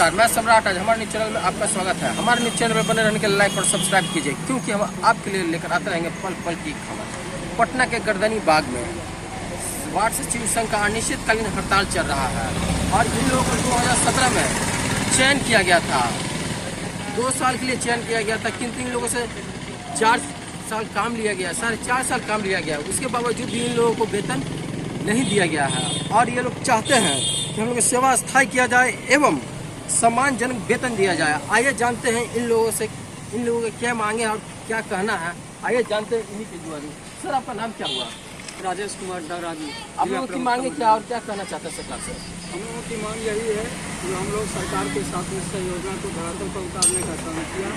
नमस्कार, मैं सम्राट। आज हमारे न्यूज चैनल में आपका स्वागत है। हमारे न्यूज चैनल में बने रहने के लिए लाइक और सब्सक्राइब कीजिए, क्योंकि हम आपके लिए लेकर आते रहेंगे पल पल की खबर। पटना के गर्दनी बाग में वार्ड सचिव संघ का अनिश्चितकालीन हड़ताल चल रहा है और इन लोगों को 2017 में चयन किया गया था। 2 साल के लिए चयन किया गया था, किंतु इन लोगों से 4 साल काम लिया गया, 4.5 साल काम लिया गया। उसके बावजूद भी इन लोगों को वेतन नहीं दिया गया है और ये लोग चाहते हैं कि हम लोग की सेवा स्थायी किया जाए एवं सम्मानजनक वेतन दिया जाए। आइए जानते हैं इन लोगों के क्या मांगे और क्या कहना है। आइए जानते हैं इन्हीं के जुआरी। सर, आपका नाम क्या हुआ? राजेश कुमार राजू। आप लोगों की मांगे क्या और क्या कहना चाहते हैं सरकार से? हम लोगों की मांग यही है कि हम लोग सरकार के साथ निश्चय योजना को धरातल पर उतारने का काम किया,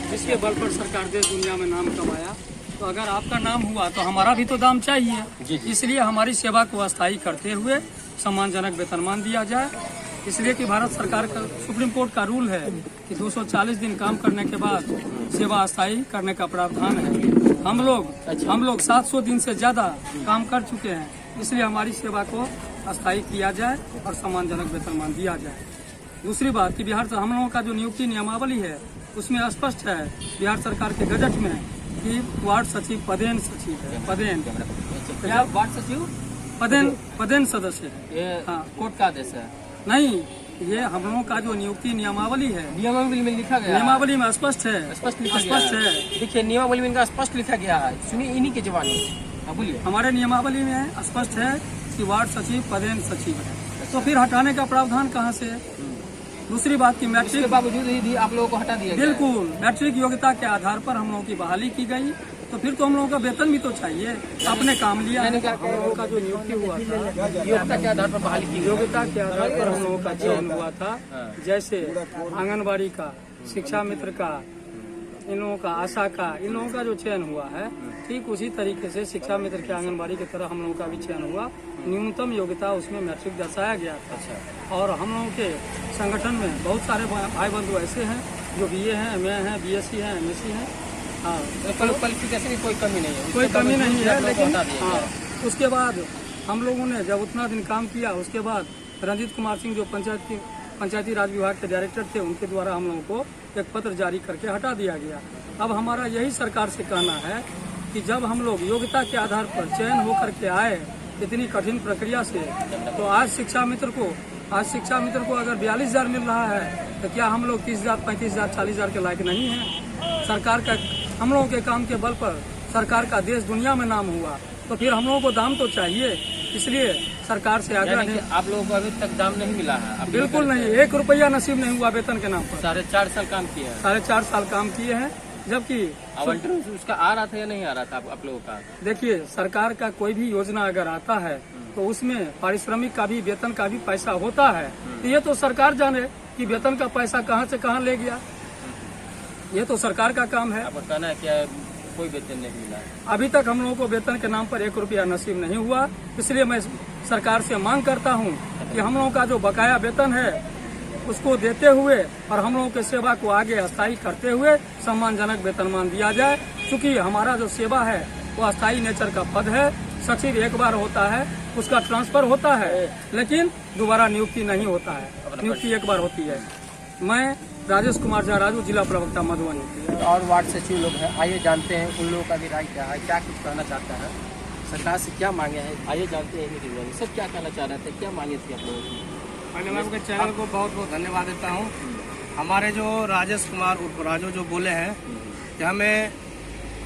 जिसके बल पर सरकार देश दुनिया में नाम कमाया। तो अगर आपका नाम हुआ तो हमारा भी तो दाम चाहिए। इसलिए हमारी सेवा को अस्थायी करते हुए सम्मानजनक वेतनमान दिया जाए। इसलिए कि भारत सरकार का सुप्रीम कोर्ट का रूल है कि 240 दिन काम करने के बाद सेवा अस्थायी करने का प्रावधान है। हम लोग 700 दिन से ज्यादा काम कर चुके हैं, इसलिए हमारी सेवा को अस्थायी किया जाए और सम्मानजनक वेतनमान दिया जाए। दूसरी बात कि बिहार हम लोगों का जो नियुक्ति नियमावली है उसमें स्पष्ट है बिहार सरकार के गजट में कि वार्ड सचिव पदेन सचिव है। क्या वार्ड सचिव पदेन सदस्य है। ये हाँ, कोर्ट का आदेश है? नहीं, ये हम लोगों का जो नियुक्ति नियमावली है, नियमावली में लिखा गया, नियमावली में स्पष्ट है। देखिए, नियमावली में इनका स्पष्ट लिखा गया है। सुनिए इन्हीं के जवाब में। बोलिए। हमारे नियमावली में स्पष्ट है कि वार्ड सचिव पदेन सचिव है, तो फिर हटाने का प्रावधान कहाँ से है? दूसरी बात की मैट्रिक के बावजूद भी आप लोगों को हटा दिया गया। बिल्कुल, मैट्रिक योग्यता के आधार पर हम लोगों की बहाली की गई, तो फिर तो हम लोगों का वेतन भी तो चाहिए। आपने काम लिया, हम लोगों का जो नियुक्ति हुआ था योग्यता के आधार पर बहाली की। योग्यता के आधार पर हम लोगों का चयन हुआ था। जैसे आंगनबाड़ी का, शिक्षा मित्र का, इन लोगों का, आशा का, इन लोगों का जो चयन हुआ है, ठीक उसी तरीके से शिक्षा मित्र के आंगनबाड़ी की तरह हम लोगों का भी चयन हुआ। न्यूनतम योग्यता उसमें मैट्रिक दर्शाया गया था। और हम लोगों के संगठन में बहुत सारे भाई बंधु ऐसे हैं जो BA हैं, MA हैं, BSc हैं, MSc हैं। हाँ, क्वालिफिकेशन की कोई कमी नहीं है, कोई कमी नहीं है। लेकिन हाँ, उसके बाद हम लोगों ने जब उतना दिन काम किया, उसके बाद रंजीत कुमार सिंह जो पंचायती राज विभाग के डायरेक्टर थे, उनके द्वारा हम लोगों को एक पत्र जारी करके हटा दिया गया। अब हमारा यही सरकार से कहना है कि जब हम लोग योग्यता के आधार पर चयन होकर के आए इतनी कठिन प्रक्रिया से, तो आज शिक्षा मित्र को अगर 42,000 मिल रहा है, तो क्या हम लोग 30,000, 35,000, 40,000 के लायक नहीं है? सरकार का, हम लोगों के काम के बल पर सरकार का देश दुनिया में नाम हुआ, तो फिर हम लोगों को दाम तो चाहिए। इसलिए सरकार से आग्रह है। आप लोगों को अभी तक दाम नहीं मिला है? बिल्कुल नहीं, 1 रुपया नसीब नहीं हुआ वेतन के नाम पर। 4.5 साल काम किया है। 4.5 साल काम किए हैं, जबकि आवंटन उसका आ रहा था या नहीं आ रहा था आप लोगों का? देखिए, सरकार का कोई भी योजना अगर आता है तो उसमें पारिश्रमिक का भी, वेतन का भी पैसा होता है। तो ये तो सरकार जाने कि वेतन का पैसा कहाँ से कहाँ ले गया, ये तो सरकार का काम है। आपका कहना है क्या कोई वेतन नहीं मिला? अभी तक हम लोगों को वेतन के नाम पर 1 रुपया नसीब नहीं हुआ। इसलिए मैं सरकार से मांग करता हूँ कि हम लोगों का जो बकाया वेतन है उसको देते हुए और हम लोगों की सेवा को आगे अस्थायी करते हुए सम्मानजनक वेतनमान दिया जाए। क्योंकि हमारा जो सेवा है वो अस्थायी नेचर का पद है। सचिव एक बार होता है, उसका ट्रांसफर होता है, लेकिन दोबारा नियुक्ति नहीं होता है, नियुक्ति एक बार होती है। मैं राजेश कुमार राजू, जिला प्रवक्ता मधुबनी। और वार्ड सचिव लोग हैं, आइए जानते हैं उन लोगों का भी राय क्या है, क्या कुछ कहना चाहता है, सरकार से क्या मांगे हैं। आइए जानते हैं सर क्या कहना चाह रहे थे, क्या मांगे थी आप लोगों की? पहले मैं आपके चैनल को बहुत बहुत धन्यवाद देता हूँ। हमारे जो राजेश कुमार उर्फ राजू जो बोले हैं कि हमें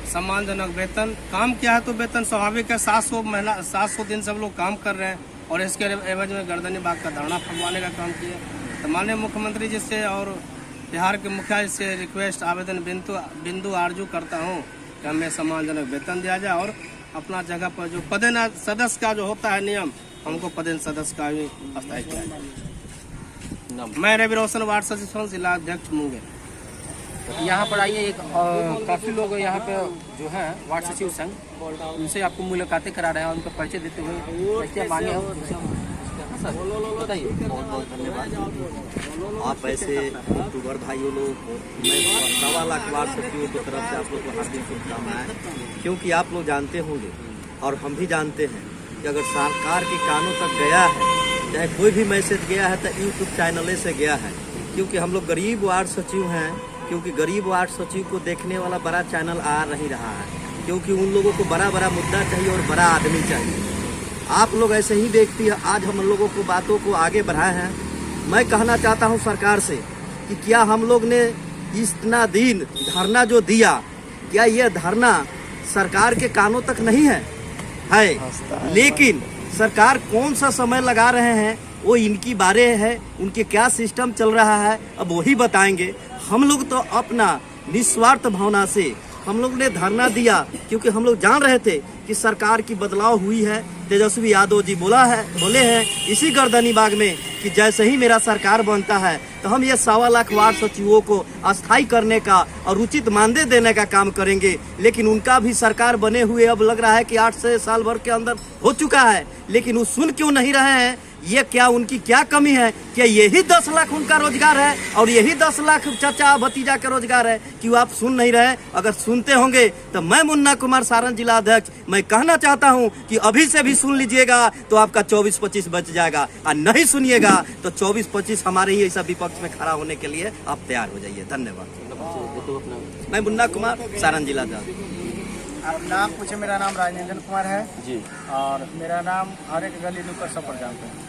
सम्मानजनक वेतन, काम किया है तो वेतन स्वाभाविक है। 700 दिन से हम लोग काम कर रहे हैं और इसके एवज में गर्दनी बाग का धरना फंगवाने का काम किया। तो माननीय मुख्यमंत्री जी से और बिहार के मुखिया जी से रिक्वेस्ट, आवेदन बिंदु आरजू करता हूँ कि हमें सम्मानजनक वेतन दिया जाए और अपना जगह पर जो पदेन सदस्य का जो होता है नियम, हमको पदेन सदस्य का भी अस्थायी किया जाए। मैं रवि रोशन, वार्ड सचिव, जिला अध्यक्ष मुंगेर। यहाँ पर आइए, एक काफी लोग यहाँ पे जो है वार्ड सचिव संघ, उनसे आपको मुलाकातें करा रहे हैं, उनका परिचय देते हुए क्या मांगे हो बताइए। बहुत बहुत धन्यवाद। आप ऐसे यूट्यूबर भाइयों लोग, मैं 1.25 लाख वार्ड सचिवों की तरफ से आप लोग को हार्दिक शुभकामनाएं। क्योंकि आप लोग जानते होंगे और हम भी जानते हैं कि अगर सरकार के कानों तक गया है, चाहे कोई भी मैसेज गया है तो यूट्यूब चैनल से गया है। क्योंकि हम लोग गरीब वार्ड सचिव हैं, क्योंकि गरीब वार्ड सचिव को देखने वाला बड़ा चैनल आ नहीं रहा है, क्योंकि उन लोगों को बड़ा बड़ा मुद्दा चाहिए और बड़ा आदमी चाहिए। आप लोग ऐसे ही देखती है, आज हम लोगों को बातों को आगे बढ़ाए हैं। मैं कहना चाहता हूं सरकार से कि क्या हम लोग ने इतना दिन धरना जो दिया, क्या यह धरना सरकार के कानों तक नहीं है? लेकिन सरकार कौन सा समय लगा रहे हैं वो इनकी बारे है, उनके क्या सिस्टम चल रहा है अब वही बताएंगे। हम लोग तो अपना निस्वार्थ भावना से हम लोग ने धरना दिया, क्योंकि हम लोग जान रहे थे कि सरकार की बदलाव हुई है। तेजस्वी यादव जी बोले हैं इसी गर्दनी बाग में कि जैसे ही मेरा सरकार बनता है तो हम ये 1.25 लाख वार्ड सचिवों को अस्थायी करने का और उचित मानदेय देने का काम करेंगे। लेकिन उनका भी सरकार बने हुए अब लग रहा है कि 8 से साल भर के अंदर हो चुका है, लेकिन वो सुन क्यों नहीं रहे हैं? ये क्या उनकी क्या कमी है? क्या यही 10 लाख उनका रोजगार है और यही 10 लाख चाचा भतीजा का रोजगार है? क्यों आप सुन नहीं रहे? अगर सुनते होंगे तो मैं मुन्ना कुमार सारण जिला अध्यक्ष मैं कहना चाहता हूं कि अभी से भी सुन लीजिएगा तो आपका 24-25 बच जाएगा, और नहीं सुनिएगा तो 24-25 हमारे ही ऐसा विपक्ष में खड़ा होने के लिए आप तैयार हो जाइए। धन्यवाद। मैं मुन्ना कुमार सारण जिला अध्यक्ष। आप नाम पूछे, मेरा नाम राजेंद्र कुमार है जी, और मेरा नाम हर एक गली नुक्कड़ सब पर जानते हैं।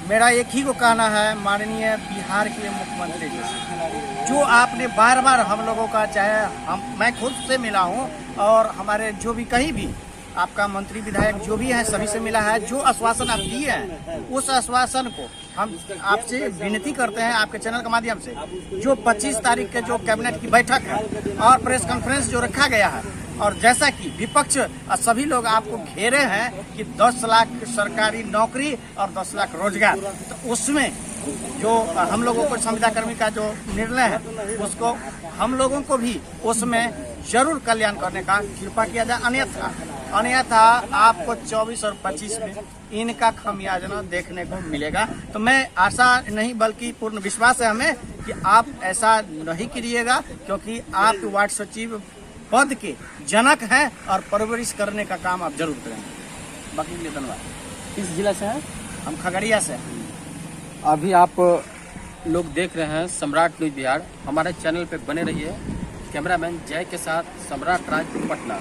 मेरा एक ही को कहना है माननीय बिहार के मुख्यमंत्री जी से, जो आपने बार बार हम लोगों का, चाहे मैं खुद से मिला हूं और हमारे जो भी कहीं भी आपका मंत्री विधायक जो भी है सभी से मिला है, जो आश्वासन आप दिए हैं उस आश्वासन को हम आपसे विनती करते हैं आपके चैनल के माध्यम से। जो 25 तारीख के जो कैबिनेट की बैठक है और प्रेस कॉन्फ्रेंस जो रखा गया है, और जैसा कि विपक्ष सभी लोग आपको घेरे हैं कि 10 लाख सरकारी नौकरी और 10 लाख रोजगार, तो उसमें जो हम लोगों को संविदा कर्मी का जो निर्णय है उसको हम लोगों को भी उसमें जरूर कल्याण करने का कृपा किया जाए। अन्यथा आपको 24 और 25 में इनका खमियाजा देखने को मिलेगा। तो मैं आशा नहीं बल्कि पूर्ण विश्वास है हमें कि आप ऐसा नहीं करिएगा, क्योंकि आप वार्ड सचिव पद के जनक हैं और परवरिश करने का काम आप जरूर करेंगे। बाकी के लिए धन्यवाद। किस जिला से हैं? हम खगड़िया से। अभी आप लोग देख रहे हैं सम्राट न्यूज बिहार। हमारे चैनल पे बने रहिए। कैमरामैन जय के साथ सम्राट राज, पटना।